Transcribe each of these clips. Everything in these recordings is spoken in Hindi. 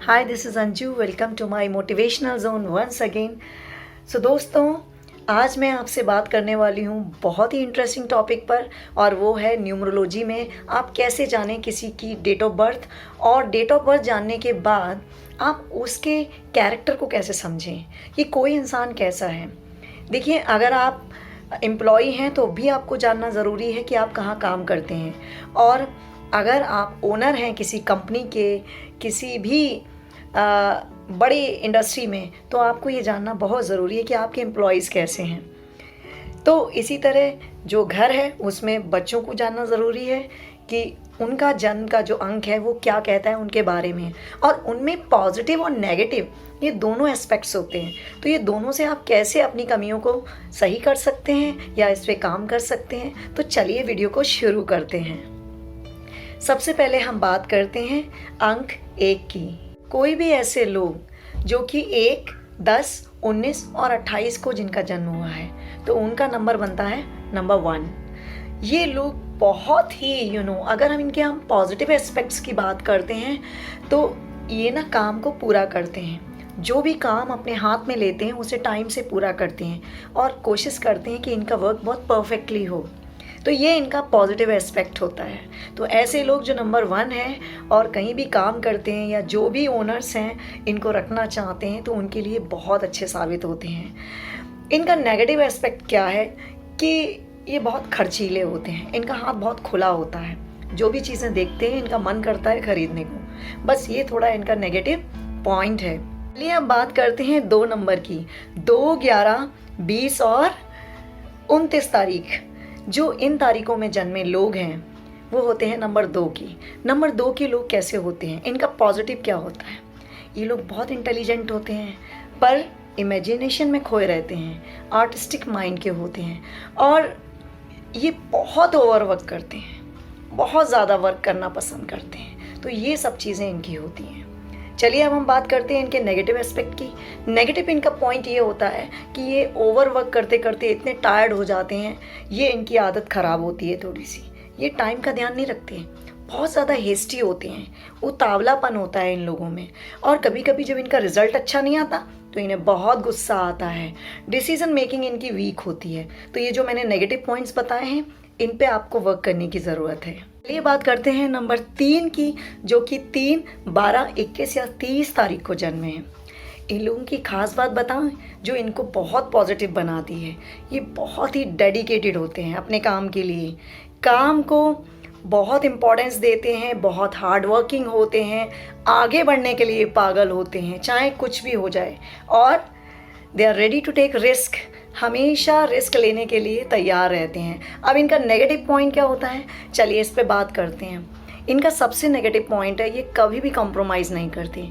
Hi, this is Anju. Welcome to my motivational zone once again. So दोस्तों, आज मैं आपसे बात करने वाली हूँ बहुत ही इंटरेस्टिंग टॉपिक पर, और वो है न्यूमरोलॉजी में आप कैसे जानें किसी की डेट ऑफ बर्थ, और डेट ऑफ बर्थ जानने के बाद आप उसके कैरेक्टर को कैसे समझें कि कोई इंसान कैसा है। देखिए, अगर आप एम्प्लॉई हैं तो भी आपको जानना ज़रूरी है कि आप कहाँ काम करते हैं, और अगर आप ओनर हैं किसी कंपनी के, किसी भी बड़ी इंडस्ट्री में, तो आपको ये जानना बहुत ज़रूरी है कि आपके एम्प्लॉयज़ कैसे हैं। तो इसी तरह जो घर है उसमें बच्चों को जानना ज़रूरी है कि उनका जन्म का जो अंक है वो क्या कहता है उनके बारे में, और उनमें पॉजिटिव और नेगेटिव ये दोनों एस्पेक्ट्स होते हैं। तो ये दोनों से आप कैसे अपनी कमियों को सही कर सकते हैं या इस पर काम कर सकते हैं। तो चलिए वीडियो को शुरू करते हैं। सबसे पहले हम बात करते हैं अंक 1 की। कोई भी ऐसे लोग जो कि 1, 10, 19 और 28 को जिनका जन्म हुआ है, तो उनका नंबर बनता है नंबर 1। ये लोग बहुत ही अगर हम पॉजिटिव एस्पेक्ट्स की बात करते हैं तो ये ना काम को पूरा करते हैं। जो भी काम अपने हाथ में लेते हैं उसे टाइम से पूरा करते हैं और कोशिश करते हैं कि इनका वर्क बहुत परफेक्टली हो। तो ये इनका पॉजिटिव एस्पेक्ट होता है। तो ऐसे लोग जो नंबर 1 हैं और कहीं भी काम करते हैं या जो भी ओनर्स हैं इनको रखना चाहते हैं, तो उनके लिए बहुत अच्छे साबित होते हैं। इनका नेगेटिव एस्पेक्ट क्या है कि ये बहुत खर्चीले होते हैं, इनका हाथ बहुत खुला होता है। जो भी चीज़ें देखते हैं इनका मन करता है खरीदने को। बस ये थोड़ा इनका नेगेटिव पॉइंट है। चलिए अब बात करते हैं 2 नंबर की। 2, 11, 20 और 29 तारीख, जो इन तारीखों में जन्मे लोग हैं वो होते हैं नंबर 2 की। नंबर 2 के लोग कैसे होते हैं, इनका पॉजिटिव क्या होता है। ये लोग बहुत इंटेलिजेंट होते हैं पर इमेजिनेशन में खोए रहते हैं, आर्टिस्टिक माइंड के होते हैं, और ये बहुत ओवर वर्क करते हैं, बहुत ज़्यादा वर्क करना पसंद करते हैं। तो ये सब चीज़ें इनकी होती हैं। चलिए अब हम बात करते हैं इनके नेगेटिव एस्पेक्ट की। नेगेटिव इनका पॉइंट ये होता है कि ये ओवर वर्क करते करते इतने टायर्ड हो जाते हैं, ये इनकी आदत ख़राब होती है थोड़ी सी। ये टाइम का ध्यान नहीं रखते हैं, बहुत ज़्यादा हेस्टी होते हैं, उतावलापन होता है इन लोगों में, और कभी कभी जब इनका रिजल्ट अच्छा नहीं आता तो इन्हें बहुत गुस्सा आता है। डिसीजन मेकिंग इनकी वीक होती है। तो ये जो मैंने नेगेटिव पॉइंट्स बताए हैं इन पे आपको वर्क करने की ज़रूरत है। चलिए बात करते हैं नंबर 3 की, जो कि 3, 12, 21 या 30 तारीख को जन्मे हैं। इन लोगों की खास बात बताऊं जो इनको बहुत पॉजिटिव बनाती है, ये बहुत ही डेडिकेटेड होते हैं अपने काम के लिए, काम को बहुत इम्पोर्टेंस देते हैं, बहुत हार्ड वर्किंग होते हैं, आगे बढ़ने के लिए पागल होते हैं चाहे कुछ भी हो जाए, और they are ready to take risk, हमेशा रिस्क लेने के लिए तैयार रहते हैं। अब इनका नेगेटिव पॉइंट क्या होता है, चलिए इस पे बात करते हैं। इनका सबसे नेगेटिव पॉइंट है ये कभी भी कॉम्प्रोमाइज़ नहीं करते।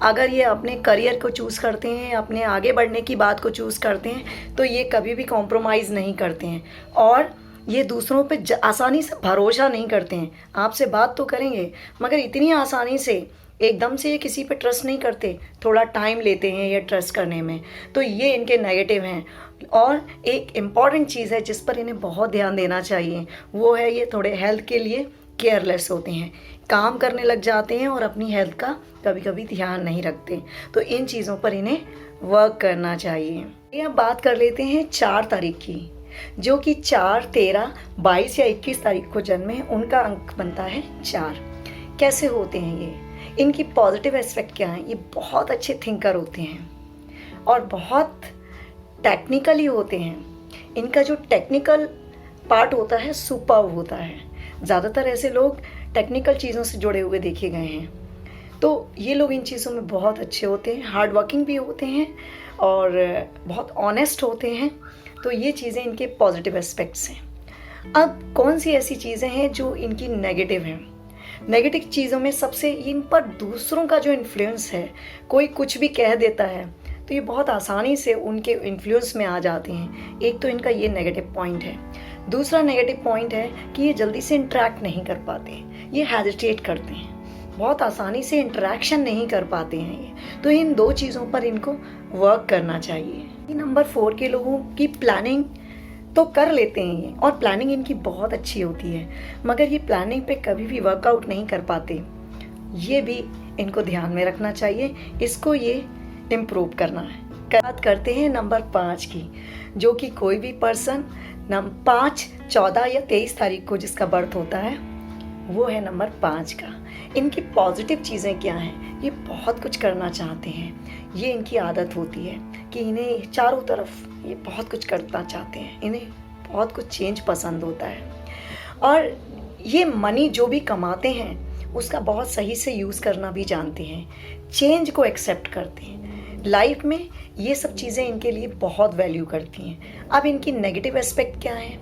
अगर ये अपने करियर को चूज़ करते हैं, अपने आगे बढ़ने की बात को चूज़ करते हैं, तो ये कभी भी कॉम्प्रोमाइज़ नहीं करते हैं, और ये दूसरों पे आसानी से भरोसा नहीं करते हैं। आपसे बात तो करेंगे मगर इतनी आसानी से एकदम से ये किसी पे ट्रस्ट नहीं करते, थोड़ा टाइम लेते हैं ये ट्रस्ट करने में। तो ये इनके नेगेटिव हैं। और एक इम्पॉर्टेंट चीज़ है जिस पर इन्हें बहुत ध्यान देना चाहिए, वो है ये थोड़े हेल्थ के लिए केयरलेस होते हैं, काम करने लग जाते हैं और अपनी हेल्थ का कभी कभी ध्यान नहीं रखते। तो इन चीज़ों पर इन्हें वर्क करना चाहिए। ये अब बात कर लेते हैं 4 तारीख की, जो कि 4, 13, 22 या 21 तारीख को जन्मे हैं। उनका अंक बनता है 4। कैसे होते हैं ये, इनकी पॉजिटिव एस्पेक्ट क्या है, ये बहुत अच्छे थिंकर होते हैं और बहुत टेक्निकली होते हैं। इनका जो टेक्निकल पार्ट होता है सुपर्ब होता है। ज़्यादातर ऐसे लोग टेक्निकल चीज़ों से जुड़े हुए देखे गए हैं। तो ये लोग इन चीज़ों में बहुत अच्छे होते हैं, हार्ड वर्किंग भी होते हैं और बहुत ऑनेस्ट होते हैं। तो ये चीज़ें इनके पॉजिटिव एस्पेक्ट्स हैं। अब कौन सी ऐसी चीज़ें हैं जो इनकी नेगेटिव हैं। नेगेटिव चीज़ों में सबसे इन पर दूसरों का जो इन्फ्लुएंस है, कोई कुछ भी कह देता है तो ये बहुत आसानी से उनके इन्फ्लुएंस में आ जाते हैं। एक तो इनका ये नेगेटिव पॉइंट है। दूसरा नेगेटिव पॉइंट है कि ये जल्दी से इंटरेक्ट नहीं कर पाते, ये हेजिटेट करते हैं, बहुत आसानी से इंटरेक्शन नहीं कर पाते हैं ये। तो इन 2 चीज़ों पर इनको वर्क करना चाहिए। नंबर 4 के लोगों की प्लानिंग तो कर लेते हैं ये, और प्लानिंग इनकी बहुत अच्छी होती है, मगर ये प्लानिंग पे कभी भी वर्कआउट नहीं कर पाते। ये भी इनको ध्यान में रखना चाहिए, इसको ये इम्प्रूव करना है। बात करते हैं नंबर 5 की, जो कि कोई भी पर्सन 5, 14 या 23 तारीख को जिसका बर्थ होता है वो है नंबर 5 का। इनकी पॉजिटिव चीज़ें क्या हैं? ये बहुत कुछ करना चाहते हैं, ये इनकी आदत होती है कि इन्हें चारों तरफ ये बहुत कुछ करना चाहते हैं, इन्हें बहुत कुछ चेंज पसंद होता है और ये मनी जो भी कमाते हैं उसका बहुत सही से यूज़ करना भी जानते हैं, चेंज को एक्सेप्ट करते हैं। लाइफ में ये सब चीज़ें इनके लिए बहुत वैल्यू करती हैं। अब इनकी नेगेटिव एस्पेक्ट क्या है?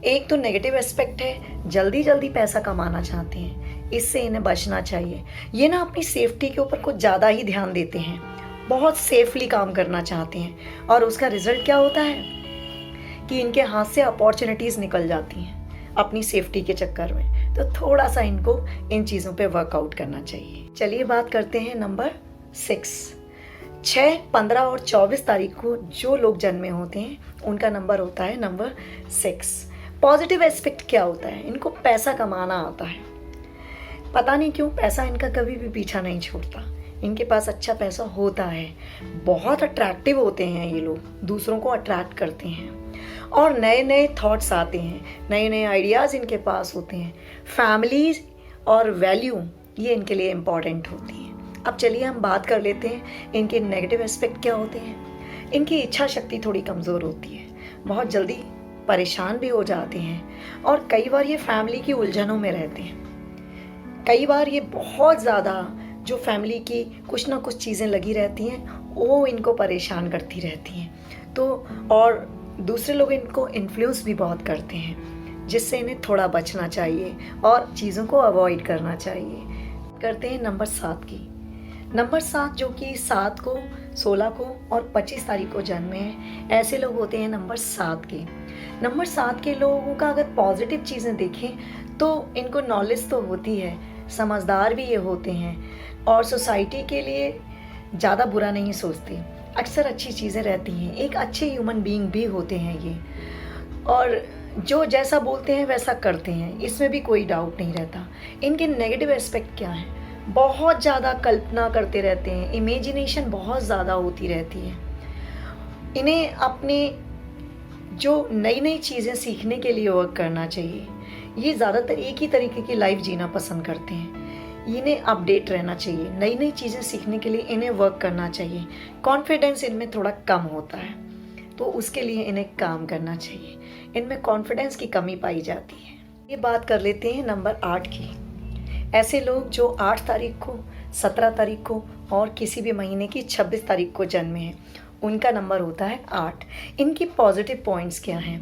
एक तो नेगेटिव एस्पेक्ट है जल्दी जल्दी पैसा कमाना चाहते हैं, इससे इन्हें बचना चाहिए। ये ना अपनी सेफ्टी के ऊपर कुछ ज़्यादा ही ध्यान देते हैं, बहुत सेफली काम करना चाहते हैं और उसका रिजल्ट क्या होता है कि इनके हाथ से अपॉर्चुनिटीज़ निकल जाती हैं अपनी सेफ्टी के चक्कर में। तो थोड़ा सा इनको इन चीज़ों पे वर्कआउट करना चाहिए। चलिए बात करते हैं नंबर 6। 6, 15 और 24 तारीख को जो लोग जन्मे होते हैं उनका नंबर होता है नंबर 6। पॉजिटिव एस्पेक्ट क्या होता है? इनको पैसा कमाना आता है, पता नहीं क्यों पैसा इनका कभी भी पीछा नहीं छोड़ता, इनके पास अच्छा पैसा होता है। बहुत अट्रैक्टिव होते हैं ये लोग, दूसरों को अट्रैक्ट करते हैं और नए नए थॉट्स आते हैं, नए नए आइडियाज़ इनके पास होते हैं। फैमिली और वैल्यू ये इनके लिए इम्पॉर्टेंट होती है। अब चलिए हम बात कर लेते हैं इनके नेगेटिव एस्पेक्ट क्या होते हैं। इनकी इच्छा शक्ति थोड़ी कमज़ोर होती है, बहुत जल्दी परेशान भी हो जाते हैं और कई बार ये फैमिली की उलझनों में रहते हैं। कई बार ये बहुत ज़्यादा जो फैमिली की कुछ ना कुछ चीज़ें लगी रहती हैं वो इनको परेशान करती रहती हैं। तो और दूसरे लोग इनको इन्फ्लुएंस भी बहुत करते हैं, जिससे इन्हें थोड़ा बचना चाहिए और चीज़ों को अवॉइड करना चाहिए। करते हैं नंबर 7 की। नंबर 7 जो कि 7 को, 16 को और 25 तारीख को जन्मे हैं, ऐसे लोग होते हैं नंबर 7 के। नंबर 7 के लोगों का अगर पॉजिटिव चीज़ें देखें तो इनको नॉलेज तो होती है, समझदार भी ये होते हैं और सोसाइटी के लिए ज़्यादा बुरा नहीं सोचते, अक्सर अच्छी चीज़ें रहती हैं, एक अच्छे ह्यूमन बीइंग भी होते हैं ये और जो जैसा बोलते हैं वैसा करते हैं, इसमें भी कोई डाउट नहीं रहता। इनके नेगेटिव एस्पेक्ट क्या हैं? बहुत ज़्यादा कल्पना करते रहते हैं, इमेजिनेशन बहुत ज़्यादा होती रहती है। इन्हें अपने जो नई नई चीज़ें सीखने के लिए वर्क करना चाहिए। ये ज़्यादातर एक ही तरीके की लाइफ जीना पसंद करते हैं, इन्हें अपडेट रहना चाहिए, नई नई चीज़ें सीखने के लिए इन्हें वर्क करना चाहिए। कॉन्फिडेंस इनमें थोड़ा कम होता है तो उसके लिए इन्हें काम करना चाहिए, इनमें कॉन्फिडेंस की कमी पाई जाती है। ये बात कर लेते हैं नंबर 8 की। ऐसे लोग जो 8 तारीख को, 17 तारीख को और किसी भी महीने की 26 तारीख को जन्मे हैं, उनका नंबर होता है 8। इनकी पॉजिटिव पॉइंट्स क्या हैं?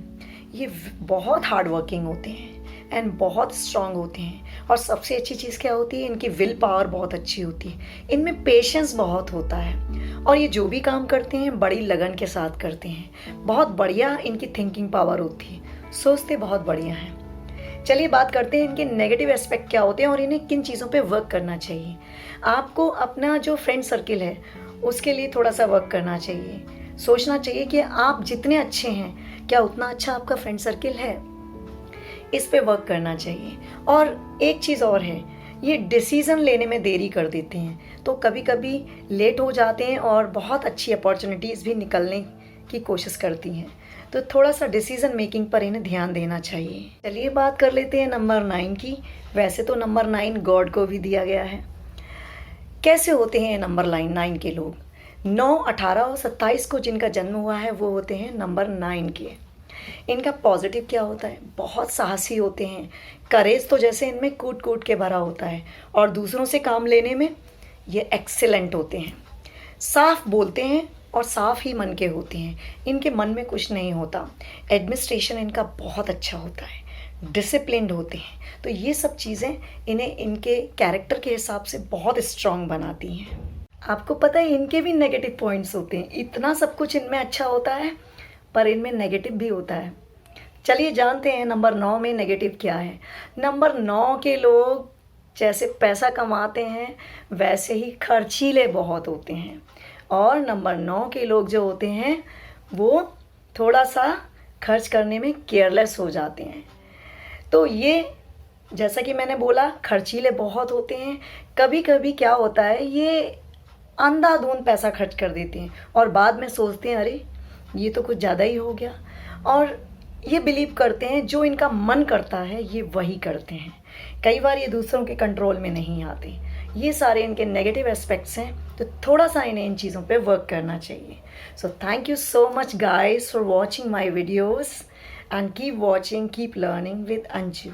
ये बहुत हार्ड वर्किंग होते हैं एंड बहुत स्ट्रांग होते हैं और सबसे अच्छी चीज़ क्या होती है? इनकी विल पावर बहुत अच्छी होती है, इनमें पेशेंस बहुत होता है और ये जो भी काम करते हैं बड़ी लगन के साथ करते हैं। बहुत बढ़िया इनकी थिंकिंग पावर होती है, सोचते बहुत बढ़िया हैं। चलिए बात करते हैं इनके नेगेटिव एस्पेक्ट क्या होते हैं और इन्हें किन चीज़ों पे वर्क करना चाहिए। आपको अपना जो फ्रेंड सर्किल है उसके लिए थोड़ा सा वर्क करना चाहिए, सोचना चाहिए कि आप जितने अच्छे हैं क्या उतना अच्छा आपका फ्रेंड सर्किल है, इस पे वर्क करना चाहिए। और एक चीज़ और है, ये डिसीज़न लेने में देरी कर देते हैं तो कभी कभी लेट हो जाते हैं और बहुत अच्छी अपॉर्चुनिटीज़ भी निकलने की कोशिश करती हैं, तो थोड़ा सा डिसीज़न मेकिंग पर इन्हें ध्यान देना चाहिए। चलिए बात कर लेते हैं नंबर 9 की। वैसे तो नंबर 9 गॉड को भी दिया गया है। कैसे होते हैं नंबर 9 के लोग? 9, 18 और 27 को जिनका जन्म हुआ है वो होते हैं नंबर 9 के। इनका पॉजिटिव क्या होता है? बहुत साहसी होते हैं, करेज तो जैसे इनमें कूट कूट के भरा होता है और दूसरों से काम लेने में ये एक्सीलेंट होते हैं। साफ बोलते हैं और साफ ही मन के होते हैं, इनके मन में कुछ नहीं होता। एडमिनिस्ट्रेशन इनका बहुत अच्छा होता है, डिसिप्लिन्ड होते हैं, तो ये सब चीज़ें इन्हें इनके कैरेक्टर के हिसाब से बहुत स्ट्रांग बनाती हैं। आपको पता है इनके भी नेगेटिव पॉइंट्स होते हैं, इतना सब कुछ इनमें अच्छा होता है पर इनमें नेगेटिव भी होता है। चलिए जानते हैं नंबर 9 में नेगेटिव क्या है। नंबर 9 के लोग जैसे पैसा कमाते हैं वैसे ही खर्चीले बहुत होते हैं और नंबर 9 के लोग जो होते हैं वो थोड़ा सा खर्च करने में केयरलेस हो जाते हैं। तो ये जैसा कि मैंने बोला, खर्चीले बहुत होते हैं। कभी कभी क्या होता है, ये अंधाधुंध पैसा खर्च कर देते हैं और बाद में सोचते हैं अरे ये तो कुछ ज़्यादा ही हो गया। और ये बिलीव करते हैं जो इनका मन करता है ये वही करते हैं। कई बार ये दूसरों के कंट्रोल में नहीं आते। ये सारे इनके नेगेटिव एस्पेक्ट्स हैं, तो थोड़ा सा इन्हें इन चीज़ों पे वर्क करना चाहिए। So thank you so much guys for watching my videos and keep watching, keep learning with Anju.